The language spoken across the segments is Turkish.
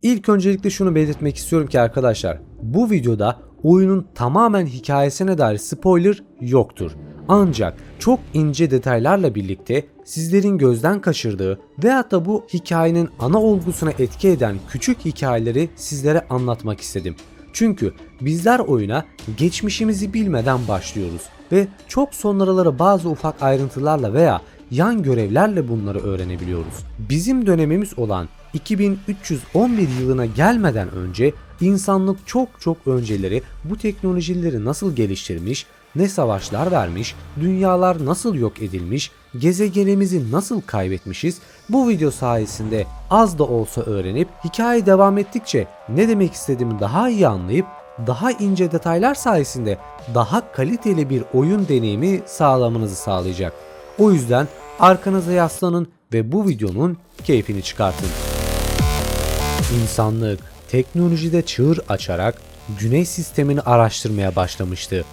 İlk öncelikle şunu belirtmek istiyorum ki arkadaşlar, bu videoda oyunun tamamen hikayesine dair spoiler yoktur. Ancak çok ince detaylarla birlikte sizlerin gözden kaçırdığı veyahut da bu hikayenin ana olgusuna etki eden küçük hikayeleri sizlere anlatmak istedim. Çünkü bizler oyuna geçmişimizi bilmeden başlıyoruz ve çok sonraları bazı ufak ayrıntılarla veya yan görevlerle bunları öğrenebiliyoruz. Bizim dönemimiz olan 2311 yılına gelmeden önce insanlık çok önceleri bu teknolojileri nasıl geliştirmiş, ne savaşlar vermiş, dünyalar nasıl yok edilmiş, gezegenimizi nasıl kaybetmişiz, bu video sayesinde az da olsa öğrenip hikaye devam ettikçe ne demek istediğimi daha iyi anlayıp daha ince detaylar sayesinde daha kaliteli bir oyun deneyimi sağlamanızı sağlayacak. O yüzden arkanıza yaslanın ve bu videonun keyfini çıkartın. İnsanlık teknolojide çığır açarak Güneş sistemini araştırmaya başlamıştı.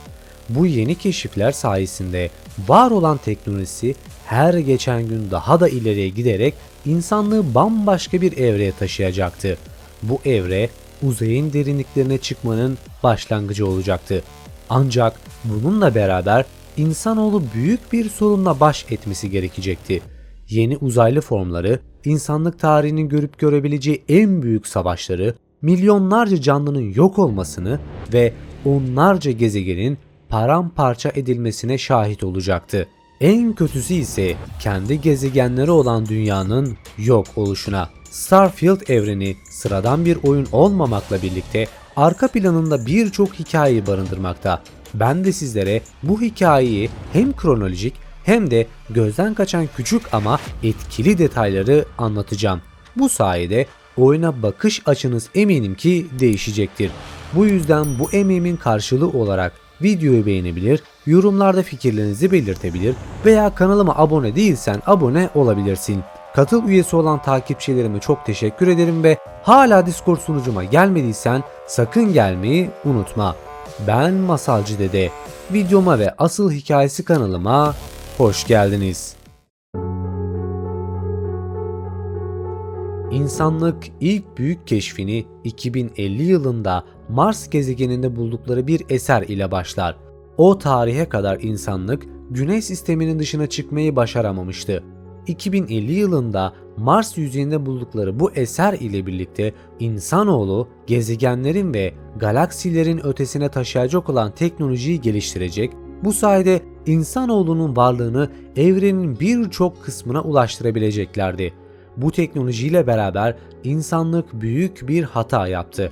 Bu yeni keşifler sayesinde var olan teknolojisi her geçen gün daha da ileriye giderek insanlığı bambaşka bir evreye taşıyacaktı. Bu evre uzayın derinliklerine çıkmanın başlangıcı olacaktı. Ancak bununla beraber insanoğlu büyük bir sorunla baş etmesi gerekecekti. Yeni uzaylı formları, insanlık tarihinin görüp görebileceği en büyük savaşları, milyonlarca canlının yok olmasını ve onlarca gezegenin paramparça edilmesine şahit olacaktı. En kötüsü ise kendi gezegenleri olan dünyanın yok oluşuna. Starfield evreni sıradan bir oyun olmamakla birlikte arka planında birçok hikayeyi barındırmakta. Ben de sizlere bu hikayeyi hem kronolojik hem de gözden kaçan küçük ama etkili detayları anlatacağım. Bu sayede oyuna bakış açınız eminim ki değişecektir. Bu yüzden bu emeğimin karşılığı olarak videoyu beğenebilir, yorumlarda fikirlerinizi belirtebilir veya kanalıma abone değilsen abone olabilirsin. Katıl üyesi olan takipçilerime çok teşekkür ederim ve hala Discord sunucuma gelmediysen sakın gelmeyi unutma. Ben Masalcı Dede. Videoma ve asıl hikayesi kanalıma hoş geldiniz. İnsanlık ilk büyük keşfini 2050 yılında Mars gezegeninde buldukları bir eser ile başlar. O tarihe kadar insanlık Güneş sisteminin dışına çıkmayı başaramamıştı. 2050 yılında Mars yüzeyinde buldukları bu eser ile birlikte insanoğlu gezegenlerin ve galaksilerin ötesine taşıyacak olan teknolojiyi geliştirecek, bu sayede insanoğlunun varlığını evrenin birçok kısmına ulaştırabileceklerdi. Bu teknolojiyle beraber insanlık büyük bir hata yaptı.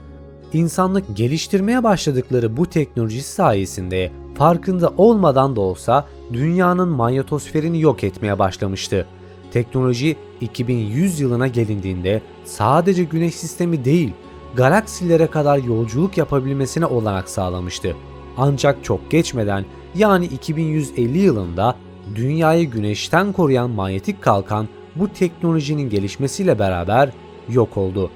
İnsanlık geliştirmeye başladıkları bu teknoloji sayesinde farkında olmadan da olsa dünyanın manyetosferini yok etmeye başlamıştı. Teknoloji 2100 yılına gelindiğinde sadece Güneş sistemi değil, galaksilere kadar yolculuk yapabilmesine olanak sağlamıştı. Ancak çok geçmeden yani 2150 yılında dünyayı Güneş'ten koruyan manyetik kalkan bu teknolojinin gelişmesiyle beraber yok oldu.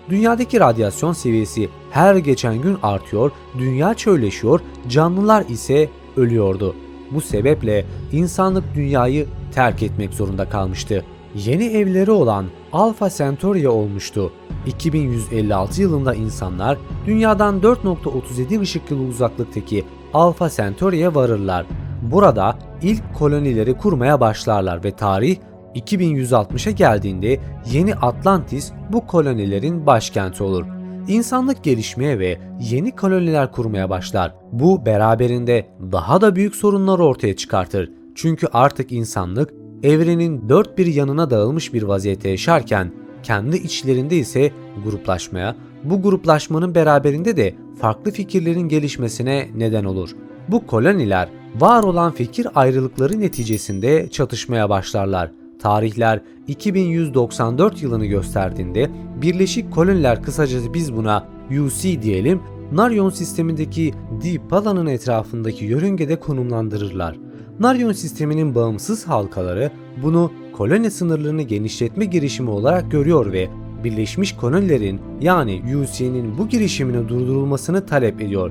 Dünyadaki radyasyon seviyesi her geçen gün artıyor, dünya çölleşiyor, canlılar ise ölüyordu. Bu sebeple insanlık dünyayı terk etmek zorunda kalmıştı. Yeni evleri olan Alpha Centauri'ye olmuştu. 2156 yılında insanlar dünyadan 4.37 ışık yılı uzaklıktaki Alpha Centauri'ye varırlar. Burada ilk kolonileri kurmaya başlarlar ve tarih 2160'a geldiğinde Yeni Atlantis bu kolonilerin başkenti olur. İnsanlık gelişmeye ve yeni koloniler kurmaya başlar. Bu beraberinde daha da büyük sorunları ortaya çıkartır. Çünkü artık insanlık evrenin dört bir yanına dağılmış bir vaziyette yaşarken kendi içlerinde ise gruplaşmaya, bu gruplaşmanın beraberinde de farklı fikirlerin gelişmesine neden olur. Bu koloniler var olan fikir ayrılıkları neticesinde çatışmaya başlarlar. Tarihler 2194 yılını gösterdiğinde Birleşik Koloniler, kısacası biz buna UC diyelim, Naryon sistemindeki Deep alanın etrafındaki yörüngede konumlandırırlar. Naryon sisteminin bağımsız halkaları bunu koloni sınırlarını genişletme girişimi olarak görüyor ve Birleşmiş Kolonilerin yani UC'nin bu girişimine durdurulmasını talep ediyor.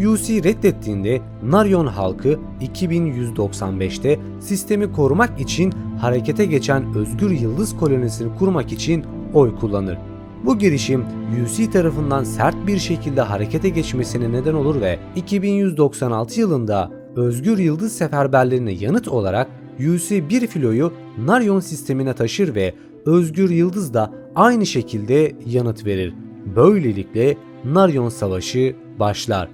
UC reddettiğinde Naryon halkı 2195'te sistemi korumak için harekete geçen Özgür Yıldız kolonisini kurmak için oy kullanır. Bu girişim UC tarafından sert bir şekilde harekete geçmesine neden olur ve 2196 yılında Özgür Yıldız seferberliğine yanıt olarak UC bir filoyu Naryon sistemine taşır ve Özgür Yıldız da aynı şekilde yanıt verir. Böylelikle Naryon Savaşı başlar.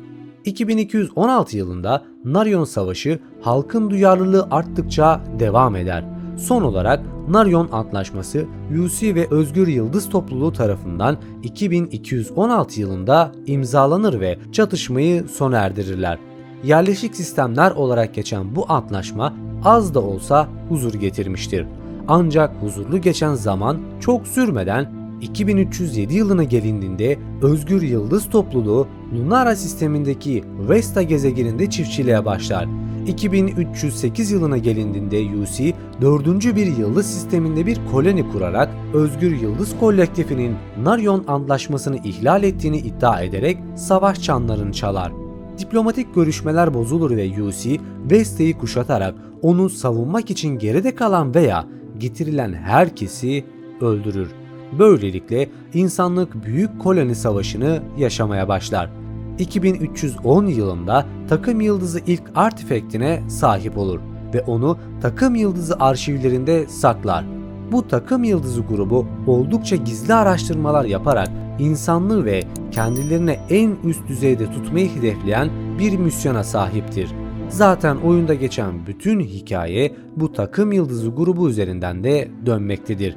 2216 yılında Naryon Savaşı halkın duyarlılığı arttıkça devam eder. Son olarak Naryon Antlaşması UC ve Özgür Yıldız topluluğu tarafından 2216 yılında imzalanır ve çatışmayı sona erdirirler. Yerleşik sistemler olarak geçen bu antlaşma az da olsa huzur getirmiştir. Ancak huzurlu geçen zaman çok sürmeden 2307 yılına gelindiğinde Özgür Yıldız topluluğu Lunara sistemindeki Vesta gezegeninde çiftçiliğe başlar. 2308 yılına gelindiğinde UC 4. bir yıldız sisteminde bir koloni kurarak Özgür Yıldız kolektifinin Naryon Antlaşması'nı ihlal ettiğini iddia ederek savaş çanlarını çalar. Diplomatik görüşmeler bozulur ve UC Vesta'yı kuşatarak onu savunmak için geride kalan veya getirilen herkesi öldürür. Böylelikle insanlık Büyük Koloni Savaşı'nı yaşamaya başlar. 2310 yılında takım yıldızı ilk artifaktine sahip olur ve onu takım yıldızı arşivlerinde saklar. Bu takım yıldızı grubu oldukça gizli araştırmalar yaparak insanlığı ve kendilerine en üst düzeyde tutmayı hedefleyen bir misyona sahiptir. Zaten oyunda geçen bütün hikaye bu takım yıldızı grubu üzerinden de dönmektedir.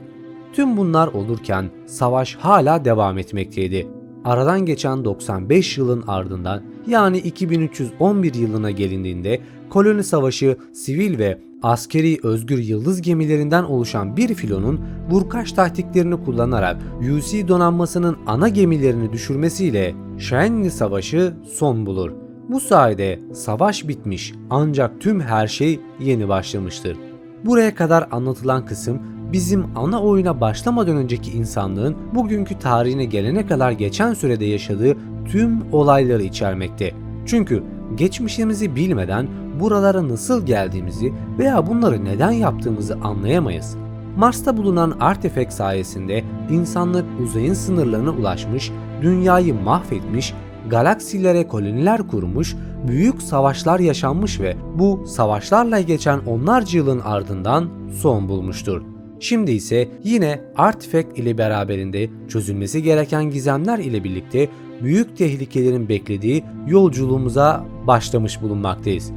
Tüm bunlar olurken savaş hala devam etmekteydi. Aradan geçen 95 yılın ardından yani 2311 yılına gelindiğinde koloni savaşı sivil ve askeri Özgür Yıldız gemilerinden oluşan bir filonun vurkaç taktiklerini kullanarak UC donanmasının ana gemilerini düşürmesiyle Şahenli Savaşı son bulur. Bu sayede savaş bitmiş ancak tüm her şey yeni başlamıştır. Buraya kadar anlatılan kısım bizim ana oyuna başlamadan önceki insanlığın bugünkü tarihine gelene kadar geçen sürede yaşadığı tüm olayları içermekte. Çünkü geçmişimizi bilmeden buralara nasıl geldiğimizi veya bunları neden yaptığımızı anlayamayız. Mars'ta bulunan artefakt sayesinde insanlık uzayın sınırlarına ulaşmış, dünyayı mahvetmiş, galaksilere koloniler kurmuş, büyük savaşlar yaşanmış ve bu savaşlarla geçen onlarca yılın ardından son bulmuştur. Şimdi ise yine artifact ile beraberinde çözülmesi gereken gizemler ile birlikte büyük tehlikelerin beklediği yolculuğumuza başlamış bulunmaktayız.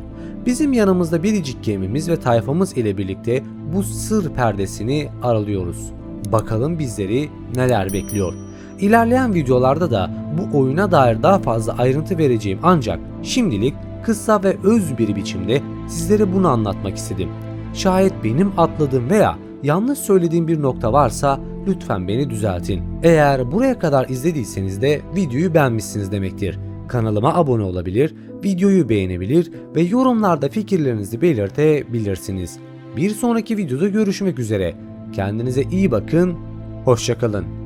Bizim yanımızda biricik gemimiz ve tayfamız ile birlikte bu sır perdesini aralıyoruz. Bakalım bizleri neler bekliyor. İlerleyen videolarda da bu oyuna dair daha fazla ayrıntı vereceğim ancak şimdilik kısa ve öz bir biçimde sizlere bunu anlatmak istedim. Şayet benim atladığım veya yanlış söylediğim bir nokta varsa lütfen beni düzeltin. Eğer buraya kadar izlediyseniz de videoyu beğenmişsiniz demektir. Kanalıma abone olabilir, videoyu beğenebilir ve yorumlarda fikirlerinizi belirtebilirsiniz. Bir sonraki videoda görüşmek üzere. Kendinize iyi bakın, hoşça kalın.